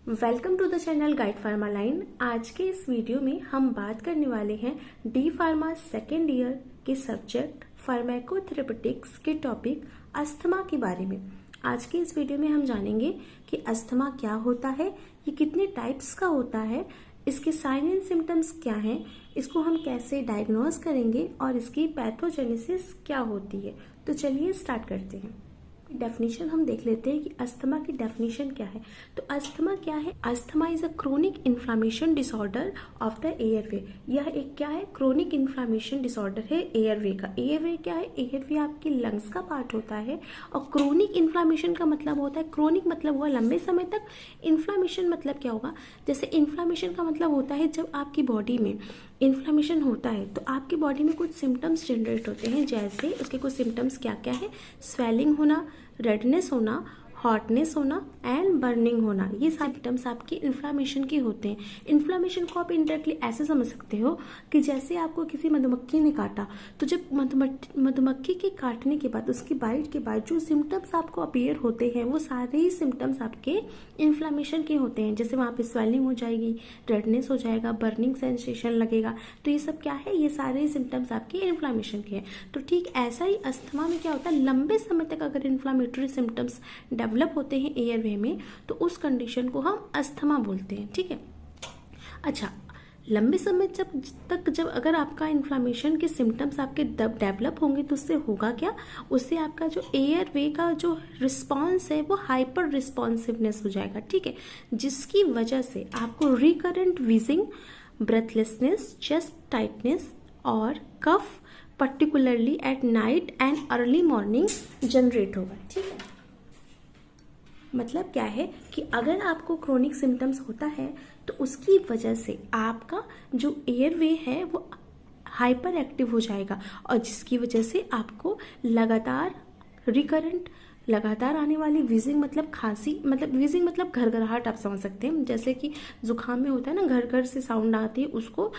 Welcome to the channel guide pharma line. आज के इस वीडियो में हम बात करने वाले हैं डी फार्मा सेकेंड ईयर के सब्जेक्ट फार्माकोथेरेपेटिक्स के टॉपिक अस्थमा के बारे में। आज के इस वीडियो में हम जानेंगे कि अस्थमा क्या होता है, ये कितने टाइप्स का होता है, इसके साइन एंड सिम्टम्स क्या हैं, इसको हम कैसे डायग्नोज करेंगे और इसकी पैथोजेनेसिस क्या होती है। तो चलिए स्टार्ट करते हैं। डेफिनेशन हम देख लेते हैं कि अस्थमा की डेफिनेशन क्या है। तो अस्थमा क्या है? Asthma is a chronic inflammation disorder of the airway. यह एक क्या है? क्रोनिक इन्फ्लामेशन डिसऑर्डर है एयरवे का। एयरवे क्या है? एयरवे आपके लंग्स का पार्ट होता है और क्रोनिक इन्फ्लामेशन का मतलब होता है, क्रोनिक मतलब हुआ लंबे समय तक, इन्फ्लामेशन मतलब क्या होगा? जैसे इन्फ्लामेशन का मतलब होता है जब आपकी बॉडी में इन्फ्लामेशन होता है तो आपकी बॉडी में कुछ सिम्टम्स जनरेट होते हैं। जैसे उसके कुछ सिम्टम्स क्या क्या है? स्वेलिंग होना, रेडनेस होना, हॉटनेस होना एंड बर्निंग होना। ये सिम्टम्स आपके इन्फ्लामेशन के होते हैं। इन्फ्लामेशन को आप इंडायरेक्टली ऐसे समझ सकते हो कि जैसे आपको किसी मधुमक्खी ने काटा, तो जब मधुमक्खी के काटने के बाद, उसकी बाइट के बाद जो सिम्टम्स आपको अपीयर होते हैं वो सारे ही सिम्टम्स आपके इन्फ्लामेशन के होते हैं। जैसे वहाँ पे स्वेलिंग हो जाएगी, रेडनेस हो जाएगा, बर्निंग सेंसेशन लगेगा। तो ये सब क्या है? ये सारे सिम्टम्स आपके इन्फ्लामेशन के हैं। तो ठीक ऐसा ही अस्थमा में क्या होता है? लंबे समय तक अगर इन्फ्लामेटरी सिम्टम्स डेवलप होते हैं एयरवे में तो उस कंडीशन को हम अस्थमा बोलते हैं। ठीक है। अच्छा, लंबे समय जब अगर आपका इन्फ्लामेशन के सिम्टम्स आपके डेवलप होंगे तो उससे होगा क्या? उससे आपका जो एयरवे का जो रिस्पॉन्स है वो हाइपर रिस्पॉन्सिवनेस हो जाएगा। ठीक है, जिसकी वजह से आपको recurrent wheezing, breathlessness, chest tightness और cough particularly at night and early morning generate होगा। ठीक है, मतलब क्या है कि अगर आपको क्रोनिक सिम्टम्स होता है तो उसकी वजह से आपका जो एयरवे है वो हाइपर एक्टिव हो जाएगा और जिसकी वजह से आपको लगातार आने वाली वीजिंग मतलब खांसी, मतलब वीजिंग मतलब घरघराहट आप समझ सकते हैं। जैसे कि जुकाम में होता है ना, घर घर से साउंड आती है, उसको।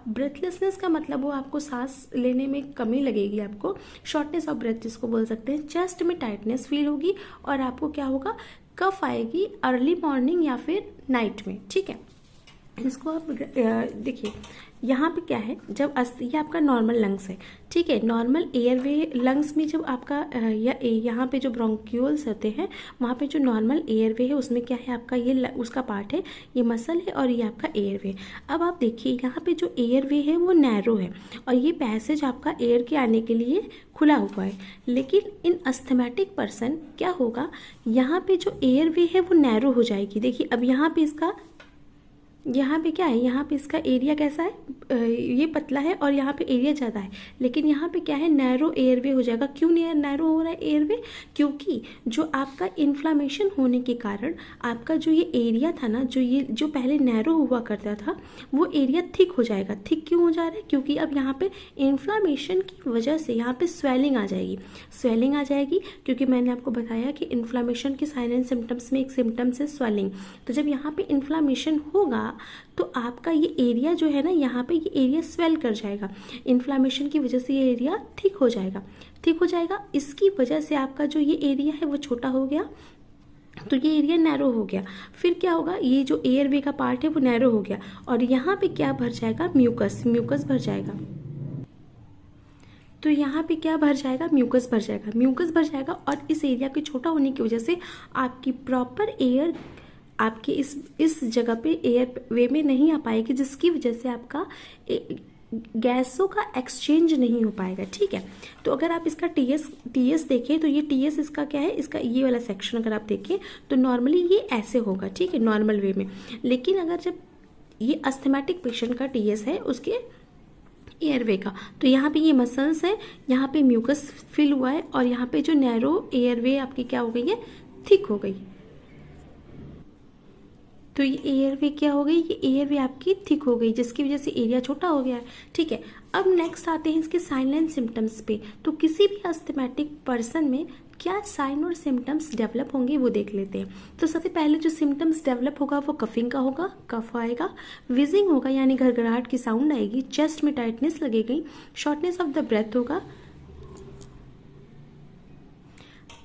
ब्रेथलेसनेस का मतलब वो आपको सांस लेने में कमी लगेगी, आपको शॉर्टनेस ऑफ ब्रेथ जिसको बोल सकते हैं। चेस्ट में टाइटनेस फील होगी और आपको क्या होगा? कफ आएगी अर्ली मॉर्निंग या फिर नाइट में। ठीक है, इसको आप देखिए यहाँ पे क्या है, जब ये आपका नॉर्मल लंग्स है। ठीक है, नॉर्मल एयरवे लंग्स में जब आपका यहाँ पे जो ब्रोंक्यूल्स होते हैं वहाँ पे जो नॉर्मल एयरवे है उसमें क्या है? आपका ये उसका पार्ट है, ये मसल है और ये आपका एयरवे। अब आप देखिए यहाँ पे जो एयरवे है वो नैरो है और ये पैसेज आपका एयर के आने के लिए खुला हुआ है। लेकिन इन अस्थमैटिक पर्सन क्या होगा? यहाँ पे जो एयरवे है वो नैरो हो जाएगी। देखिए अब यहाँ पे क्या है? यहाँ पे इसका एरिया कैसा है? ये पतला है और यहाँ पे एरिया ज़्यादा है, लेकिन यहाँ पे क्या है? नैरो एयरवे हो जाएगा। क्यों नैरो हो रहा है एयरवे? क्योंकि जो आपका इन्फ्लामेशन होने के कारण आपका जो ये एरिया था ना, जो पहले नैरो हुआ करता था वो एरिया थिक हो जाएगा। थिक क्यों हो जा रहा है? क्योंकि अब यहाँ पे इन्फ्लामेशन की वजह से यहाँ पे स्वेलिंग आ जाएगी। क्योंकि मैंने आपको बताया कि इन्फ्लामेशन के साइन एंड सिम्टम्स में एक सिम्टम्स है स्वेलिंग। तो जब यहाँ पे इन्फ्लामेशन होगा तो आपका ये एरिया जो है ना, यहाँ पे ये एरिया स्वेल कर जाएगा। इन्फ्लामेशन की वजह से ये एरिया थिक हो जाएगा। इसकी वजह से आपका जो ये एरिया है वो छोटा हो गया, तो ये एरिया नैरो हो गया। फिर क्या होगा? ये जो एयरवे का पार्ट है वो नैरो हो गया और यहाँ पे क्या भर जाएगा? म्यूकस भर जाएगा। तो यहाँ पे क्या भर जाएगा? म्यूकस भर जाएगा और इस एरिया के छोटा होने की वजह से आपकी प्रॉपर एयर आपके इस जगह पे एयर वे में नहीं आ पाएगी, जिसकी वजह से आपका गैसों का एक्सचेंज नहीं हो पाएगा। ठीक है, तो अगर आप इसका टीएस देखें तो ये टीएस इसका क्या है? इसका ये वाला सेक्शन अगर आप देखें तो नॉर्मली ये ऐसे होगा। ठीक है, नॉर्मल वे में। लेकिन अगर जब ये अस्थमैटिक पेशेंट का टीएस है उसके एयरवे का, तो यहाँ पे ये मसल्स है, यहाँ पे म्यूकस फिल हुआ है और यहाँ पे जो नैरो एयरवे आपकी क्या हो गई है? थिक हो गई। तो ये एयरवे क्या हो गई? ये एयरवे आपकी थिक हो गई, जिसकी वजह से एरिया छोटा हो गया है। ठीक है, अब नेक्स्ट आते हैं इसके साइन एंड सिम्टम्स पे। तो किसी भी अस्थमैटिक पर्सन में क्या साइन और सिम्टम्स डेवलप होंगे वो देख लेते हैं। तो सबसे पहले जो सिम्टम्स डेवलप होगा वो कफिंग का होगा, कफ आएगा, विजिंग होगा यानी घरघराहट की साउंड आएगी, चेस्ट में टाइटनेस लगेगी, शॉर्टनेस ऑफ द ब्रेथ होगा,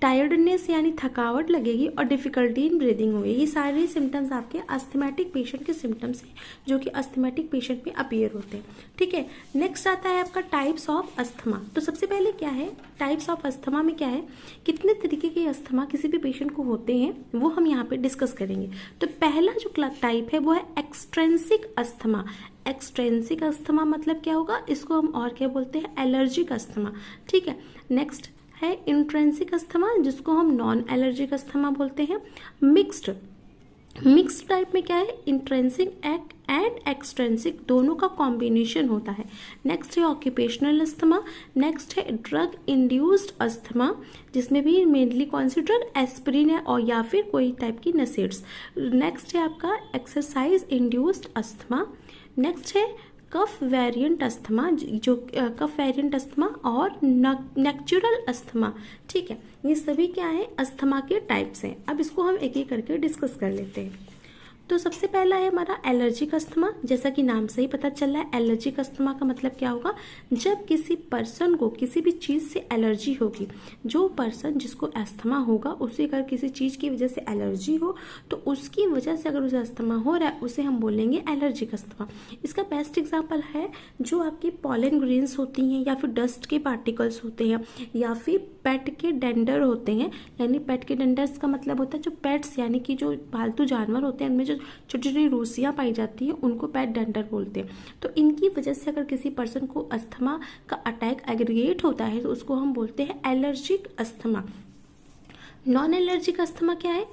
टायर्डनेस यानी थकावट लगेगी और डिफिकल्टी इन ब्रीदिंग होगी। ये सारे सिम्टम्स आपके अस्थमैटिक पेशेंट के सिम्टम्स हैं जो कि अस्थमैटिक पेशेंट में अपीयर होते हैं। ठीक है, नेक्स्ट आता है आपका टाइप्स ऑफ अस्थमा। तो सबसे पहले क्या है, टाइप्स ऑफ अस्थमा में क्या है, कितने तरीके के अस्थमा किसी भी पेशेंट को होते हैं वो हम यहाँ पे डिस्कस करेंगे। तो पहला जो टाइप है वो है एक्सट्रेंसिक अस्थमा। एक्सट्रेंसिक अस्थमा मतलब क्या होगा, इसको हम और क्या बोलते हैं, एलर्जिक अस्थमा। ठीक है, नेक्स्ट है इंट्रेंसिक अस्थमा जिसको हम नॉन एलर्जिक अस्थमा बोलते हैं। मिक्स्ड टाइप में क्या है, इंट्रेंसिक एंड एक्सट्रेंसिक दोनों का कॉम्बिनेशन होता है। नेक्स्ट है ऑक्यूपेशनल अस्थमा। नेक्स्ट है ड्रग इंड्यूस्ड अस्थमा जिसमें भी मेनली कौन सी ड्रग, एस्पिरिन है और या फिर कोई टाइप की नसेड्स। नेक्स्ट है आपका एक्सरसाइज इंड्यूस्ड अस्थमा। नेक्स्ट है कफ वेरिएंट अस्थमा, जो कफ वेरिएंट अस्थमा और नेचुरल अस्थमा। ठीक है, ये सभी क्या है, अस्थमा के टाइप्स हैं। अब इसको हम एक एक करके डिस्कस कर लेते हैं। तो सबसे पहला है हमारा एलर्जिक अस्थमा। जैसा कि नाम से ही पता चल रहा है, एलर्जिक अस्थमा का मतलब क्या होगा, जब किसी पर्सन को किसी भी चीज़ से एलर्जी होगी। जो पर्सन जिसको अस्थमा होगा उसे अगर किसी चीज़ की वजह से एलर्जी हो तो उसकी वजह से अगर उसे अस्थमा हो रहा है उसे हम बोलेंगे एलर्जिक अस्थमा। इसका बेस्ट एग्जाम्पल है जो आपकी पॉलन ग्रेन्स होती हैं या फिर डस्ट के पार्टिकल्स होते हैं या फिर पेट के डेंडर होते हैं। यानी पेट के डेंडर्स का मतलब होता है जो पेट्स यानी कि जो पालतू जानवर होते हैं उनमें जो छोटी छोटी रूसियाँ पाई जाती हैं उनको पेट डेंडर बोलते हैं। तो इनकी वजह से अगर किसी पर्सन को अस्थमा का अटैक एग्रीगेट होता है तो उसको हम बोलते हैं allergic asthma. Non allergic asthma क्या है,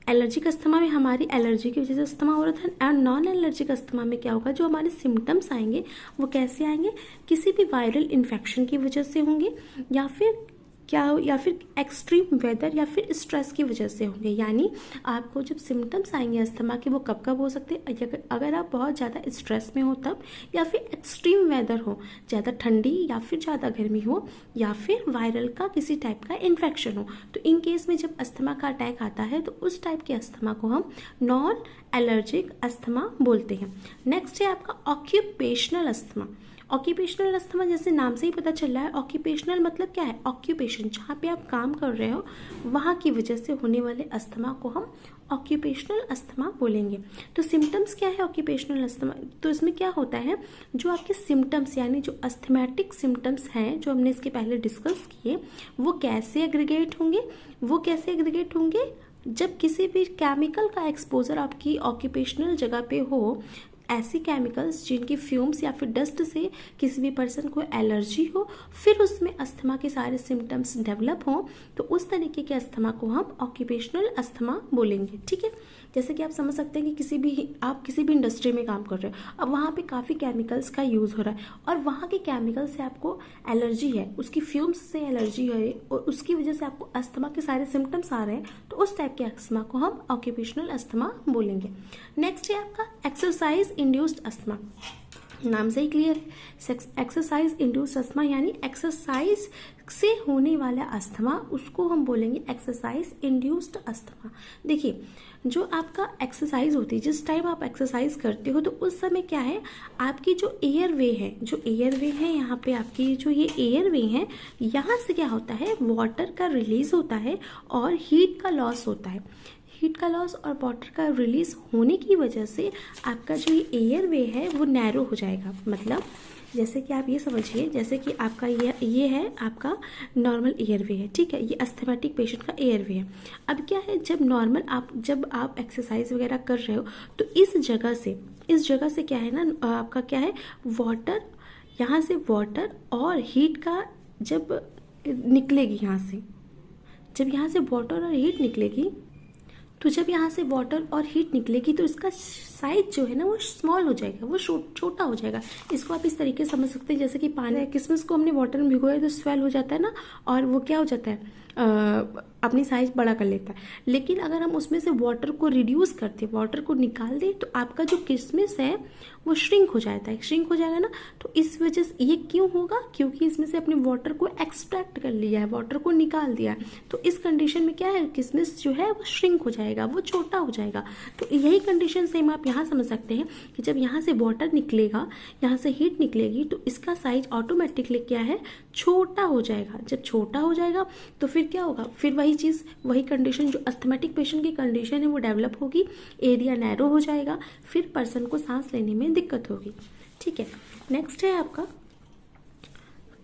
एलर्जिक अस्थमा में हमारी एलर्जी की वजह से अस्थमा हो रहा था। और नॉन एलर्जिक अस्थमा में क्या होगा, जो हमारे सिम्टम्स आएंगे वो कैसे आएंगे, किसी भी वायरल इन्फेक्शन की वजह से होंगे या फिर एक्सट्रीम वेदर या फिर स्ट्रेस की वजह से होंगे। यानी आपको जब सिम्टम्स आएंगे अस्थमा के वो कब कब हो सकते हैं, अगर आप बहुत ज़्यादा स्ट्रेस में हो तब, या फिर एक्सट्रीम वेदर हो, ज़्यादा ठंडी या फिर ज़्यादा गर्मी हो, या फिर वायरल का किसी टाइप का इन्फेक्शन हो। तो इन केस में जब अस्थमा का अटैक आता है तो उस टाइप के अस्थमा को हम नॉन एलर्जिक अस्थमा बोलते हैं। नेक्स्ट है आपका ऑक्यूपेशनल अस्थमा। ऑक्यूपेशनल अस्थमा जैसे नाम से ही पता चल रहा है, ऑक्यूपेशनल मतलब क्या है, ऑक्यूपेशन जहाँ पे आप काम कर रहे हो वहाँ की वजह से होने वाले अस्थमा को हम ऑक्यूपेशनल अस्थमा बोलेंगे। तो सिम्टम्स क्या है ऑक्यूपेशनल अस्थमा, तो इसमें क्या होता है, जो आपके सिम्टम्स यानी जो अस्थमैटिक सिम्टम्स हैं जो हमने इसके पहले डिस्कस किए वो कैसे एग्रीगेट होंगे, जब किसी भी केमिकल का एक्सपोजर आपकी ऑक्यूपेशनल जगह पे हो, ऐसी केमिकल्स जिनकी फ्यूम्स या फिर डस्ट से किसी भी पर्सन को एलर्जी हो, फिर उसमें अस्थमा के सारे सिम्टम्स डेवलप हों, तो उस तरीके के अस्थमा को हम ऑक्यूपेशनल अस्थमा बोलेंगे। ठीक है, जैसे कि आप समझ सकते हैं कि आप किसी भी इंडस्ट्री में काम कर रहे हो, अब वहाँ पे काफ़ी केमिकल्स का यूज़ हो रहा है और वहाँ के केमिकल से आपको एलर्जी है, उसकी फ्यूम्स से एलर्जी है और उसकी वजह से आपको अस्थमा के सारे सिम्टम्स आ रहे हैं, तो उस टाइप के अस्थमा को हम ऑक्यूपेशनल अस्थमा बोलेंगे। नेक्स्ट है आपका एक्सरसाइज इंड्यूस्ड अस्थमा। नाम से ही क्लियर है, एक्सरसाइज इंड्यूस्ड अस्थमा यानी एक्सरसाइज से होने वाला अस्थमा, उसको हम बोलेंगे एक्सरसाइज इंड्यूस्ड अस्थमा। देखिए, जो आपका एक्सरसाइज होती है, जिस टाइम आप एक्सरसाइज करते हो तो उस समय क्या है, आपकी जो एयरवे है यहाँ पे आपकी जो ये एयरवे है, यहाँ से क्या होता है, वाटर का रिलीज होता है और हीट का लॉस होता है। हीट का लॉस और वाटर का रिलीज होने की वजह से आपका जो ये एयरवे है वो नैरो हो जाएगा। मतलब जैसे कि आप ये समझिए, जैसे कि आपका ये है आपका नॉर्मल एयरवे है, ठीक है, ये अस्थमैटिक पेशेंट का एयरवे है। अब क्या है, जब आप एक्सरसाइज वगैरह कर रहे हो तो इस जगह से क्या है ना, आपका क्या है, वाटर, यहाँ से वाटर और हीट का जब निकलेगी, जब यहाँ से वाटर और हीट निकलेगी, तो जब यहाँ से वाटर और हीट निकलेगी तो इसका साइज जो है ना वो स्मॉल हो जाएगा, वो छोटा हो जाएगा। इसको आप इस तरीके से समझ सकते हैं जैसे कि पानी, किशमिश को हमने वाटर में भिगोया तो स्वेल हो जाता है ना, और वो क्या हो जाता है, अपनी साइज बड़ा कर लेता है। लेकिन अगर हम उसमें से वाटर को रिड्यूस करते, वाटर को निकाल दें, तो आपका जो किशमिश है वो श्रिंक हो जाएगा ना। तो इस वजह से ये क्यों होगा, क्योंकि इसमें से अपने वाटर को एक्सट्रैक्ट कर लिया है, वाटर को निकाल दिया है। तो इस कंडीशन में क्या है, किशमिश जो है वो श्रिंक हो जाएगा, वो छोटा हो जाएगा। तो यही कंडीशन सेम आप यहाँ समझ सकते हैं कि जब यहाँ से वाटर निकलेगा, यहाँ से हीट निकलेगी, तो इसका साइज ऑटोमेटिकली क्या है, छोटा हो जाएगा। जब छोटा हो जाएगा तो फिर फिर क्या होगा, फिर वही चीज़, वही कंडीशन जो अस्थमेटिक पेशेंट की कंडीशन है वो डेवलप होगी, एरिया नैरो हो जाएगा, फिर पर्सन को सांस लेने में दिक्कत होगी। ठीक है, नेक्स्ट है आपका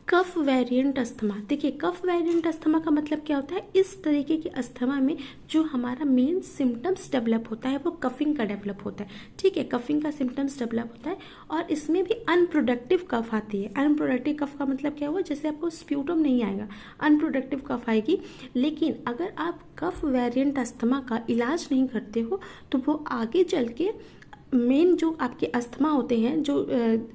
कफ वेरिएंट अस्थमा। देखिए कफ वेरिएंट अस्थमा का मतलब क्या होता है, इस तरीके के अस्थमा में जो हमारा मेन सिम्टम्स डेवलप होता है वो कफिंग का डेवलप होता है। ठीक है, कफिंग का सिम्टम्स डेवलप होता है और इसमें भी अनप्रोडक्टिव कफ आती है। अनप्रोडक्टिव कफ का मतलब क्या हुआ, जैसे आपको स्प्यूटम नहीं आएगा, अनप्रोडक्टिव कफ आएगी। लेकिन अगर आप कफ वेरिएंट अस्थमा का इलाज नहीं करते हो तो वो आगे चल के मेन जो आपके अस्थमा होते हैं, जो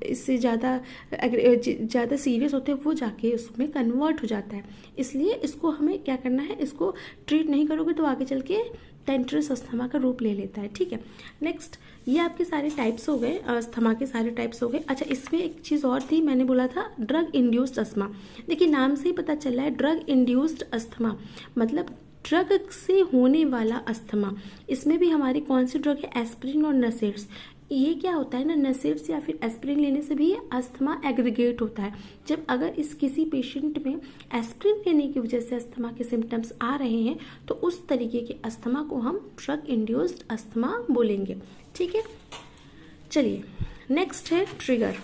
इससे ज़्यादा सीरियस होते हैं, वो जाके उसमें कन्वर्ट हो जाता है। इसलिए इसको हमें क्या करना है, इसको ट्रीट नहीं करोगे तो आगे चल के टेंट्रस अस्थमा का रूप ले लेता है। ठीक है, नेक्स्ट ये आपके सारे टाइप्स हो गए, अस्थमा के सारे टाइप्स हो गए। अच्छा, इसमें एक चीज़ और थी, मैंने बोला था ड्रग इंड्यूस्ड अस्थमा। देखिए नाम से ही पता चल रहा है ड्रग इंड्यूस्ड अस्थमा, मतलब ड्रग से होने वाला अस्थमा। इसमें भी हमारी कौन सी ड्रग है, एस्पिरिन और नसेड्स। ये क्या होता है ना, नसेड्स या फिर एस्पिरिन लेने से भी ये अस्थमा एग्रीगेट होता है। जब अगर इस किसी पेशेंट में एस्पिरिन लेने की वजह से अस्थमा के सिम्टम्स आ रहे हैं तो उस तरीके के अस्थमा को हम ड्रग इंड्यूस्ड अस्थमा बोलेंगे। ठीक है, चलिए नेक्स्ट है ट्रिगर।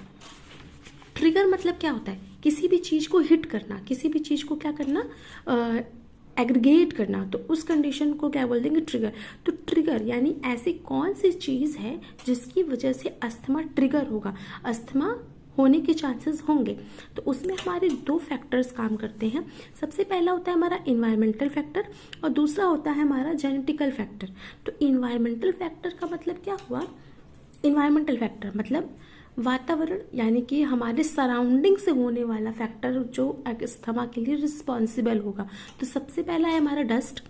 ट्रिगर मतलब क्या होता है, किसी भी चीज को हिट करना, किसी भी चीज को क्या करना, एग्रीगेट करना, तो उस कंडीशन को क्या बोल देंगे, ट्रिगर। तो ट्रिगर यानी ऐसी कौन सी चीज है जिसकी वजह से अस्थमा ट्रिगर होगा, अस्थमा होने के चांसेस होंगे। तो उसमें हमारे दो फैक्टर्स काम करते हैं। सबसे पहला होता है हमारा इन्वायरमेंटल फैक्टर और दूसरा होता है हमारा जेनेटिकल फैक्टर। तो इन्वायरमेंटल फैक्टर का मतलब क्या हुआ, इन्वायरमेंटल फैक्टर मतलब वातावरण, यानी कि हमारे सराउंडिंग से होने वाला फैक्टर जो अस्थमा के लिए रिस्पॉन्सिबल होगा। तो सबसे पहला है हमारा डस्ट।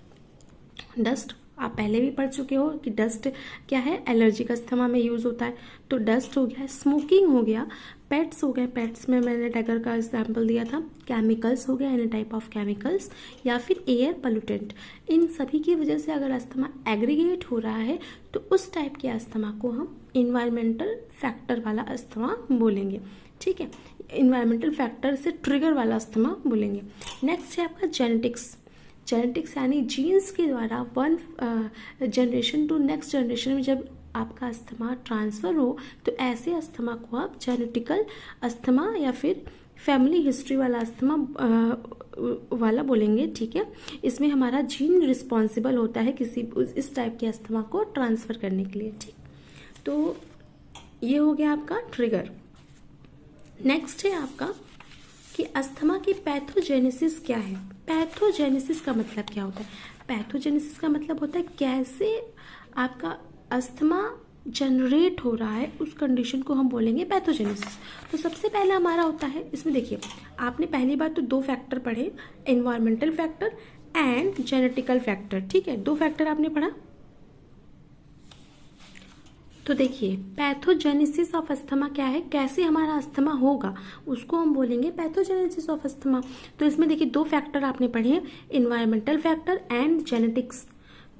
डस्ट आप पहले भी पढ़ चुके हो कि डस्ट क्या है, एलर्जिक अस्थमा में यूज होता है। तो डस्ट हो गया, स्मोकिंग हो गया, पेट्स हो गए, पेट्स में मैंने टाइगर का एग्जाम्पल दिया था, केमिकल्स हो गया, एनी टाइप ऑफ केमिकल्स, या फिर एयर पोल्यूटेंट। इन सभी की वजह से अगर अस्थमा एग्रीगेट हो रहा है तो उस टाइप के अस्थमा को हम इन्वायरमेंटल फैक्टर वाला अस्थमा बोलेंगे। ठीक है, इन्वायरमेंटल फैक्टर से ट्रिगर वाला अस्थमा बोलेंगे। नेक्स्ट है आपका जेनेटिक्स। जेनेटिक्स यानी जीन्स के द्वारा one generation to next generation में जब आपका अस्थमा ट्रांसफर हो तो ऐसे अस्थमा को आप जेनेटिकल अस्थमा या फिर फैमिली हिस्ट्री वाला अस्थमा वाला बोलेंगे। ठीक है, इसमें हमारा जीन रिस्पॉन्सिबल होता है किसी इस टाइप के अस्थमा को ट्रांसफर करने के लिए। ठीक, तो ये हो गया आपका ट्रिगर। नेक्स्ट है आपका कि अस्थमा की पैथोजेनेसिस क्या है। पैथोजेनेसिस का मतलब क्या होता है, पैथोजेनेसिस का मतलब होता है कैसे आपका अस्थमा जनरेट हो रहा है, उस कंडीशन को हम बोलेंगे पैथोजेनेसिस। तो सबसे पहला हमारा होता है, इसमें देखिए आपने पहली बात तो दो फैक्टर पढ़े, environmental factor and genetical factor. ठीक है, दो फैक्टर आपने पढ़ा। तो देखिए पैथोजेनेसिस ऑफ अस्थमा क्या है, कैसे हमारा अस्थमा होगा उसको हम बोलेंगे पैथोजेनेसिस ऑफ अस्थमा। तो इसमें देखिए दो फैक्टर आपने पढ़े हैं, इन्वायरमेंटल फैक्टर एंड जेनेटिक्स।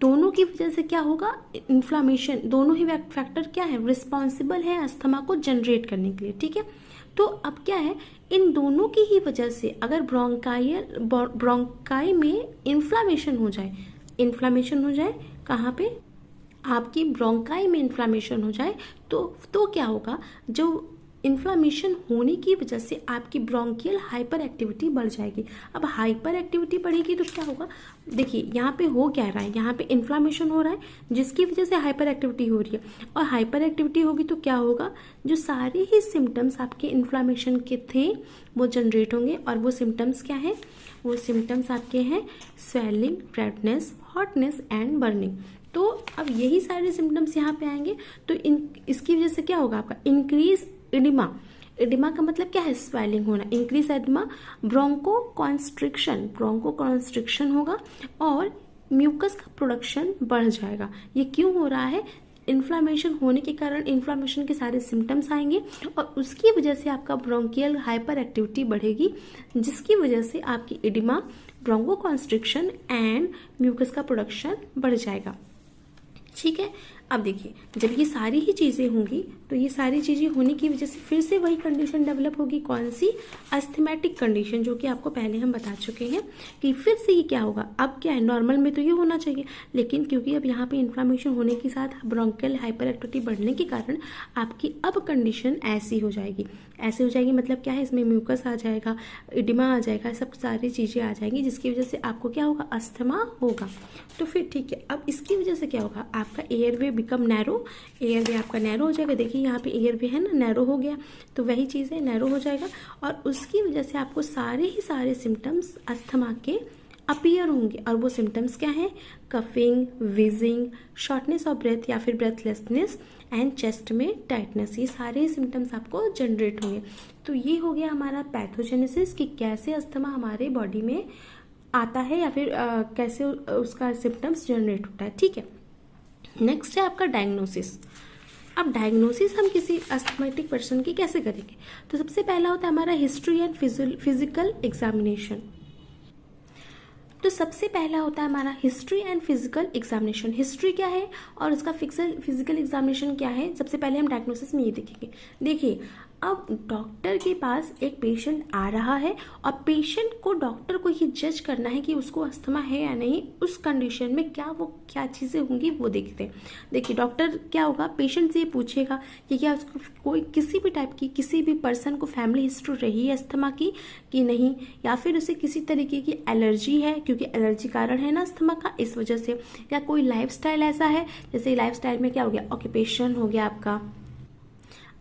दोनों की वजह से क्या होगा, इन्फ्लामेशन। दोनों ही फैक्टर क्या है, रिस्पॉन्सिबल है अस्थमा को जनरेट करने के लिए। ठीक है, तो अब क्या है, इन दोनों की ही वजह से अगर ब्रोंकाई में इन्फ्लामेशन हो जाए, इन्फ्लामेशन हो जाए कहाँ पे, आपकी ब्रोंकाई में इन्फ्लामेशन हो जाए तो क्या होगा, जो इन्फ्लामेशन होने की वजह से आपकी ब्रोंकियल हाइपर एक्टिविटी बढ़ जाएगी। अब हाइपर एक्टिविटी बढ़ेगी तो क्या होगा, देखिए यहाँ पे हो क्या रहा है, यहाँ पे इन्फ्लामेशन हो रहा है जिसकी वजह से हाइपर एक्टिविटी हो रही है, और हाइपर एक्टिविटी होगी तो क्या होगा, जो सारे ही सिम्टम्स आपके इन्फ्लामेशन के थे वो जनरेट होंगे। और वो सिम्टम्स क्या है, वो सिम्टम्स आपके हैं swelling, redness, hotness and burning. तो अब यही सारे सिम्टम्स यहाँ पे आएंगे। तो इसकी वजह से क्या होगा, आपका इंक्रीज एडिमा। एडिमा का मतलब क्या है, स्वेलिंग होना, इंक्रीज एडिमा, ब्रोंको कॉन्स्ट्रिक्शन होगा और म्यूकस का प्रोडक्शन बढ़ जाएगा। ये क्यों हो रहा है, इन्फ्लामेशन होने के कारण इन्फ्लामेशन के सारे सिम्टम्स आएंगे और उसकी वजह से आपका ब्रोंकियल हाइपर एक्टिविटी बढ़ेगी, जिसकी वजह से आपकी oedema, bronchoconstriction and mucus का प्रोडक्शन बढ़ जाएगा। ठीक है। अब देखिए, जब ये सारी ही चीज़ें होंगी तो ये सारी चीज़ें होने की वजह से फिर से वही कंडीशन डेवलप होगी, कौन सी? अस्थमैटिक कंडीशन, जो कि आपको पहले हम बता चुके हैं कि फिर से ये क्या होगा, अब क्या है, नॉर्मल में तो ये होना चाहिए, लेकिन क्योंकि अब यहाँ पे इन्फ्लामेशन होने के साथ ब्रोंकियल हाइपर एक्टिविटी बढ़ने के कारण आपकी अब कंडीशन ऐसी हो जाएगी। ऐसे हो जाएगी मतलब क्या है, इसमें म्यूकस आ जाएगा, इडिमा आ जाएगा, सब सारी चीज़ें आ जाएंगी, जिसकी वजह से आपको क्या होगा, अस्थमा होगा। तो फिर ठीक है, अब इसकी वजह से क्या होगा, आपका एयरवे बिकम नैरो, एयरवे आपका नैरो हो जाएगा। देखिए यहाँ पे एयरवे है ना, नैरो हो गया, तो वही चीज़ है, नैरो हो जाएगा, और उसकी वजह से आपको सारे सिम्टम्स अस्थमा के अपीयर होंगे। और वो सिम्टम्स क्या हैं, coughing, wheezing, shortness of breath या फिर ब्रेथलेसनेस एंड चेस्ट में टाइटनेस, ये सारे सिम्टम्स आपको जनरेट होंगे। तो ये हो गया हमारा पैथोजेनेसिस, कि कैसे अस्थमा हमारे बॉडी में आता है या फिर कैसे उसका सिम्टम्स जनरेट होता है। ठीक है, नेक्स्ट है आपका डायग्नोसिस। अब डायग्नोसिस हम किसी अस्थमेटिक पर्सन की कैसे करेंगे, तो सबसे पहला होता है हमारा हिस्ट्री एंड फिजिकल एग्जामिनेशन। तो सबसे पहला होता है हमारा history and physical examination. History क्या है और उसका फिजिकल एग्जामिनेशन क्या है, सबसे पहले हम डायग्नोसिस में ये देखेंगे। देखिए, अब डॉक्टर के पास एक पेशेंट आ रहा है और पेशेंट को डॉक्टर को ये जज करना है कि उसको अस्थमा है या नहीं, उस कंडीशन में क्या चीज़ें होंगी वो देखते हैं। देखिए, डॉक्टर क्या होगा, पेशेंट से ये पूछेगा कि क्या उसको कोई किसी भी टाइप की, किसी भी पर्सन को फैमिली हिस्ट्री रही है अस्थमा की कि नहीं, या फिर उसे किसी तरीके की एलर्जी है, क्योंकि एलर्जी कारण है ना अस्थमा का, इस वजह से, या कोई लाइफस्टाइल ऐसा है, जैसे लाइफस्टाइल में क्या हो गया, ऑक्यूपेशन हो गया,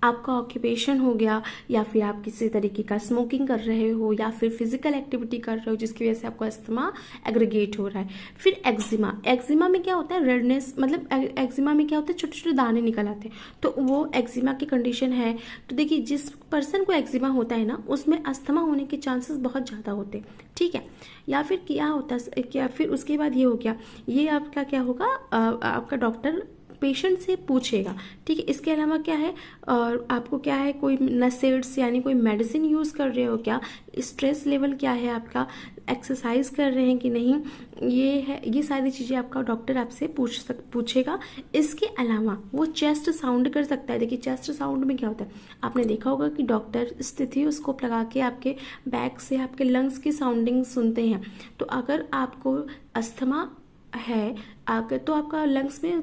आपका ऑक्यूपेशन हो गया, या फिर आप किसी तरीके का स्मोकिंग कर रहे हो या फिर फिजिकल एक्टिविटी कर रहे हो जिसकी वजह से आपको अस्थमा एग्रीगेट हो रहा है। फिर एक्जिमा में क्या होता है, रेडनेस, मतलब एक्जिमा में क्या होता है, छोटे छोटे दाने निकल आते हैं, तो वो एक्जिमा की कंडीशन है। तो देखिए, जिस पर्सन को एक्जिमा होता है ना, उसमें अस्थमा होने के चांसेस बहुत ज़्यादा होते हैं। ठीक है, या फिर क्या होता है, क्या फिर उसके बाद ये हो गया, ये आपका क्या होगा, आपका डॉक्टर पेशेंट से पूछेगा। ठीक है, इसके अलावा क्या है, और आपको क्या है, कोई नसेड्स यानी कोई मेडिसिन यूज़ कर रहे हो क्या, स्ट्रेस लेवल क्या है आपका, एक्सरसाइज कर रहे हैं कि नहीं, ये है, ये सारी चीज़ें आपका डॉक्टर आपसे पूछेगा। इसके अलावा वो चेस्ट साउंड कर सकता है। देखिए, चेस्ट साउंड में क्या होता है, आपने देखा होगा कि डॉक्टर स्टेथोस्कोप लगा के आपके बैक से आपके लंग्स की साउंडिंग सुनते हैं। तो अगर आपको अस्थमा है, अगर तो आपका लंग्स में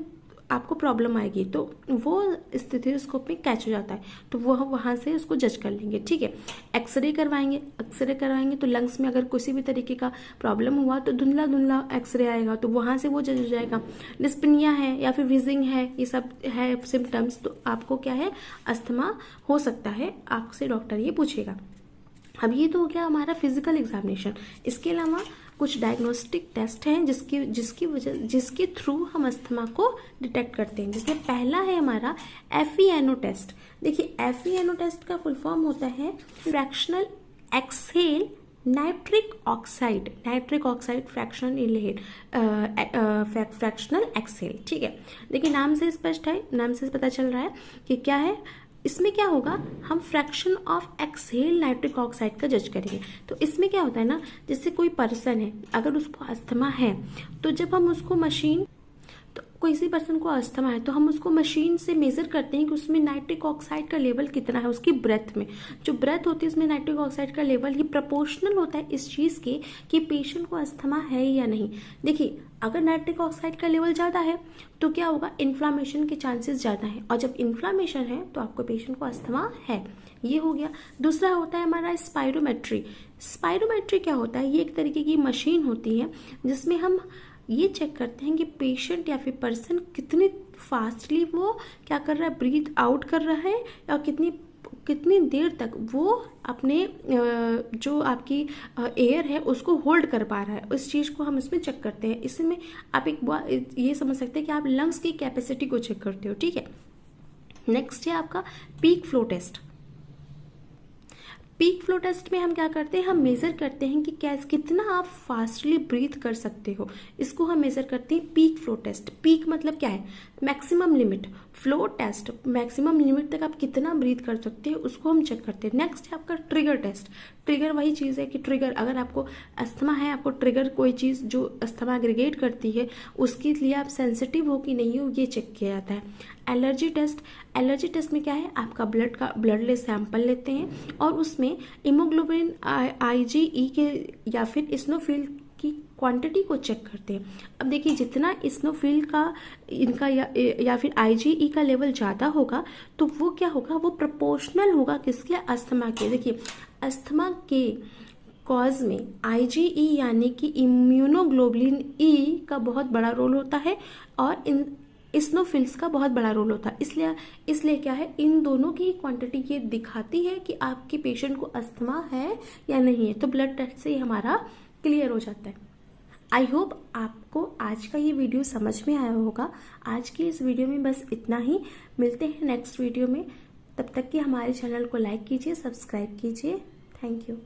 आपको प्रॉब्लम आएगी, तो वो स्टेथोस्कोप में कैच हो जाता है, तो वो वहाँ से उसको जज कर लेंगे। ठीक है, एक्सरे करवाएंगे तो लंग्स में अगर किसी भी तरीके का प्रॉब्लम हुआ तो धुंधला एक्सरे आएगा, तो वहाँ से वो जज हो जाएगा। डिस्पनिया है या फिर विजिंग है, ये सब है सिम्टम्स, तो आपको क्या है, अस्थमा हो सकता है, आपसे डॉक्टर ये पूछेगा। अब ये तो हो गया हमारा फिजिकल एग्जामिनेशन। इसके अलावा कुछ डायग्नोस्टिक टेस्ट हैं जिसके थ्रू हम अस्थमा को डिटेक्ट करते हैं। जैसे पहला है हमारा FeNO टेस्ट। देखिए, FeNO टेस्ट का फुल फॉर्म होता है fractional exhale nitric oxide fractional exhale. ठीक है, देखिए नाम से स्पष्ट है, नाम से पता चल रहा है कि क्या है, इसमें क्या होगा, हम fraction of exhale nitric oxide का जज करेंगे। तो इसमें क्या होता है ना, जैसे कोई पर्सन है, अगर उसको अस्थमा है, तो जब हम उसको किसी पर्सन को अस्थमा है तो हम उसको मशीन से मेजर करते हैं कि उसमें नाइट्रिक ऑक्साइड का लेवल कितना है, उसकी ब्रेथ में, जो ब्रेथ होती है उसमें नाइट्रिक ऑक्साइड का लेवल, ये प्रोपोर्शनल होता है इस चीज़ के कि पेशेंट को अस्थमा है या नहीं। देखिए, अगर नाइट्रिक ऑक्साइड का लेवल ज़्यादा है तो क्या होगा, इन्फ्लामेशन के चांसेस ज़्यादा हैं, और जब इन्फ्लामेशन है तो आपको पेशेंट को अस्थमा है। ये हो गया। दूसरा होता है हमारा स्पाइरोमेट्री क्या होता है, ये एक तरीके की मशीन होती है जिसमें हम ये चेक करते हैं कि पेशेंट या फिर पर्सन कितनी फास्टली वो क्या कर रहा है, ब्रीथ आउट कर रहा है, या कितनी देर तक वो अपने जो आपकी एयर है उसको होल्ड कर पा रहा है। उस चीज़ को हम इसमें चेक करते हैं। इसमें आप ये समझ सकते हैं कि आप लंग्स की कैपेसिटी को चेक करते हो। ठीक है, नेक्स्ट है आपका peak flow test. Peak flow test में हम क्या करते हैं, हम मेजर करते हैं कि कितना आप फास्टली ब्रीथ कर सकते हो, इसको हम मेजर करते हैं पीक फ्लो टेस्ट। पीक मतलब क्या है, maximum limit, flow test, maximum limit तक आप कितना ब्रीथ कर सकते हैं उसको हम चेक करते हैं। नेक्स्ट है आपका ट्रिगर टेस्ट। ट्रिगर वही चीज़ है कि ट्रिगर, अगर आपको अस्थमा है, आपको ट्रिगर कोई चीज़ जो अस्थमा एग्रीगेट करती है उसके लिए आप सेंसिटिव हो कि नहीं हो, ये चेक किया जाता है। एलर्जी टेस्ट, एलर्जी टेस्ट में क्या है, आपका ब्लड ले सैंपल लेते हैं और उसमें हीमोग्लोबिन IgE के या फिर इस्नोफिल की क्वांटिटी को चेक करते हैं। अब देखिए जितना इस्नोफिल का इनका या फिर IgE का लेवल ज़्यादा होगा तो वो क्या होगा, वो प्रोपोर्शनल होगा किसके, अस्थमा के। देखिए अस्थमा के कॉज में IgE यानी कि इम्यूनोग्लोबुलिन E का बहुत बड़ा रोल होता है और इन इस्नोफिल्स का बहुत बड़ा रोल होता है। इसलिए क्या है, इन दोनों की क्वांटिटी ये दिखाती है कि आपके पेशेंट को अस्थमा है या नहीं है। तो ब्लड टेस्ट से ही हमारा क्लियर हो जाता है। आई होप आपको आज का ये वीडियो समझ में आया होगा। आज की इस वीडियो में बस इतना ही, मिलते हैं नेक्स्ट वीडियो में। तब तक कि हमारे चैनल को लाइक कीजिए, सब्सक्राइब कीजिए। Thank you.